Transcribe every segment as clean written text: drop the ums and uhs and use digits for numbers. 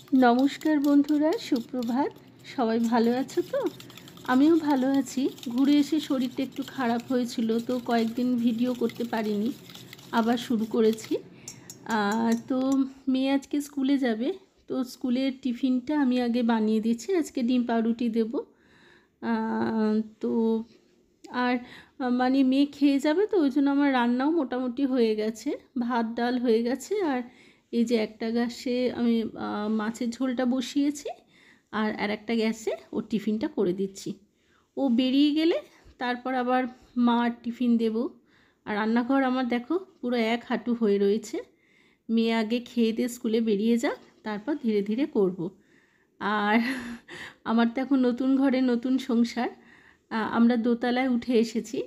नमस्कार बंधुरा सुप्रभात सबाई भालो आछो तो आमिও भालो आছি। घुरे एसे शरीरटा एकटू खाराप हयेछिलो तो कयेकदिन भिडियो करते पारिनी, आबार शुरू करेছি। तो मेये आजके स्कूले जाबे, तो स्कूलेर टिफिनटा आमी आगे बानिये दिচ্ছি। आजके डिम पाउरुटी देबो। तो আর মানে মেয়ে খেয়ে যাবে তো ওই জন্য আমার রান্নাও মোটামুটি হয়ে গেছে, ভাত ডাল হয়ে গেছে। আর এই যে একটা গ্যাসে আমি মাছের ঝোলটা বসিয়েছি আর আরেকটা গ্যাসে ওর টিফিনটা করে দিচ্ছি। ও বেরিয়ে গেলে তারপর আবার মার টিফিন দেব। আর রান্নাঘর আমার দেখো পুরো এক হাঁটু হয়ে রয়েছে। মেয়ে আগে খেয়ে দিয়ে স্কুলে বেরিয়ে যাক, তারপর ধীরে ধীরে করব। আর আমার তো এখন নতুন ঘরে নতুন সংসার। আমরা দোতলায় উঠে এসেছি।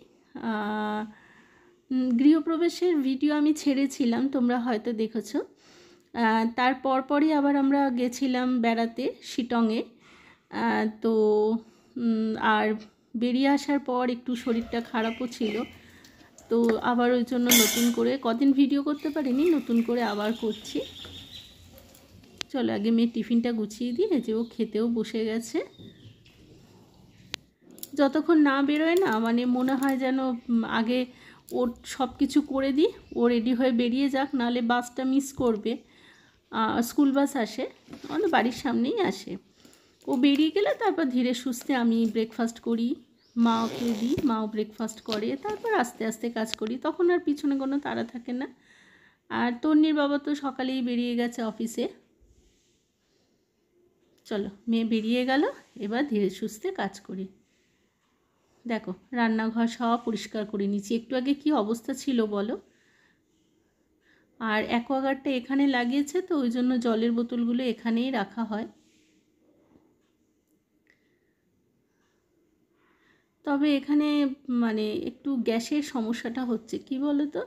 গৃহপ্রবেশের ভিডিও আমি ছেড়েছিলাম, তোমরা হয়তো দেখেছো। তার পরপরই আবার আমরা গেছিলাম বেড়াতে শিটংয়ে। তো আর বেরিয়ে আসার পর একটু শরীরটা খারাপও ছিল, তো আবার ওই জন্য নতুন করে কদিন ভিডিও করতে পারিনি, নতুন করে আবার করছি। চলো আগে মেয়ে টিফিনটা গুছিয়ে দিয়ে যে ও খেতেও বসে গেছে। যতক্ষণ না বেরোয় না মানে মনে হয় যেন আগে ওর সব কিছু করে দিই, ও রেডি হয়ে বেরিয়ে যাক, নাহলে বাসটা মিস করবে। স্কুল বাস আসে, আমাদের বাড়ির সামনেই আসে। ও বেরিয়ে গেলে তারপর ধীরে সুস্থে আমি ব্রেকফাস্ট করি, মাকে দিই, মাও ব্রেকফাস্ট করে, তারপর আস্তে আস্তে কাজ করি। তখন আর পিছনে কোনো তাড়া থাকে না। আর তন্নির বাবা তো সকালেই বেরিয়ে গেছে অফিসে। চলো মেয়ে বেরিয়ে গেল, এবার ধীরে সুস্থে কাজ করি। দেখো রান্নাঘর সব পরিষ্কার করে নিচ্ছি। একটু আগে কি অবস্থা ছিল বলো। আর অ্যাকোয়াগার্ডটা এখানে লাগিয়েছে তো ওই জন্য জলের বোতলগুলো এখানেই রাখা হয়। তবে এখানে মানে একটু গ্যাসের সমস্যাটা হচ্ছে, কি বলো তো,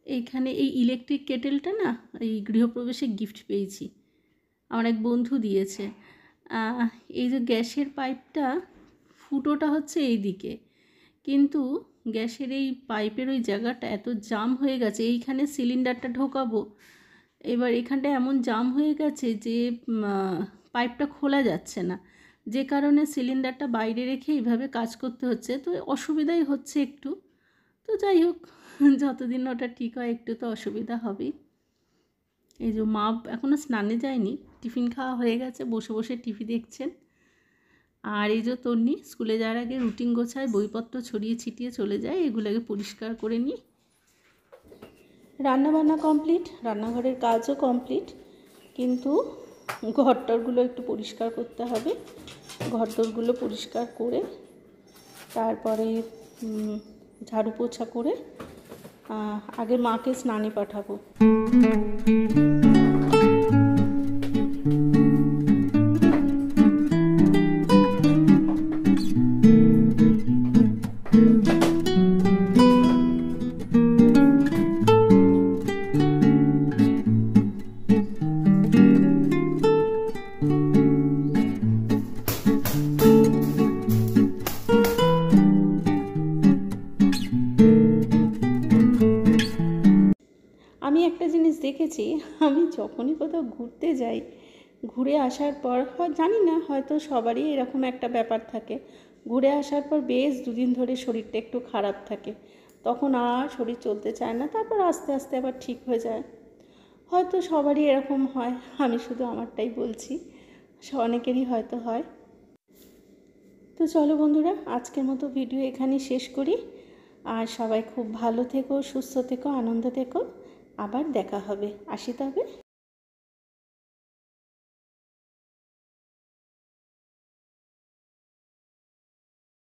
এইখানে এই ইলেকট্রিক কেটেলটা না এই গৃহপ্রবেশে গিফট পেয়েছি, আমার এক বন্ধু দিয়েছে। এই যে গ্যাসের পাইপটা ফুটোটা হচ্ছে এই দিকে, কিন্তু গ্যাসের এই পাইপের ওই জায়গাটা এত জাম হয়ে গেছে, এইখানে সিলিন্ডারটা ঢোকাবো, এবার এখানটা এমন জাম হয়ে গেছে যে পাইপটা খোলা যাচ্ছে না, যে কারণে সিলিন্ডারটা বাইরে রেখে এইভাবে কাজ করতে হচ্ছে। তো অসুবিধাই হচ্ছে একটু। তো যাই হোক, যতদিন ওটা ঠিক হয় একটু তো অসুবিধা হবেই। এই যে মা এখনও স্নানে যায়নি, টিফিন খাওয়া হয়ে গেছে, বসে বসে টিভি দেখছেন। আর এই যে তন্নি স্কুলে যাওয়ার আগে রুটিন গোছায়, বইপত্র ছড়িয়ে ছিটিয়ে চলে যায়, এগুলোকে পরিষ্কার করে নিই। রান্নাবান্না কমপ্লিট, রান্নাঘরের কাজও কমপ্লিট, কিন্তু ঘরটরগুলো একটু পরিষ্কার করতে হবে। ঘরটরগুলো পরিষ্কার করে তারপরে ঝাড়ু পোছা করে আগে মাকে স্নানে পাঠাবো। আমি একটা জিনিস দেখেছি, আমি যখনই কোথাও ঘুরতে যাই, ঘুরে আসার পর জানি না হয়তো সবারই এরকম একটা ব্যাপার থাকে, ঘুরে আসার পর বেশ দুদিন ধরে শরীরটা একটু খারাপ থাকে, তখন আর শরীর চলতে চায় না, তারপর আস্তে আস্তে আবার ঠিক হয়ে যায়। হয়তো সবারই এরকম হয়, আমি শুধু আমারটাই বলছি, অনেকেরই হয়তো হয়। তো চলো বন্ধুরা, আজকের মতো ভিডিও এখানেই শেষ করি। আর সবাই খুব ভালো থেকো, সুস্থ থেকো, আনন্দ থেকো। আবার দেখা হবে, আসি তবে।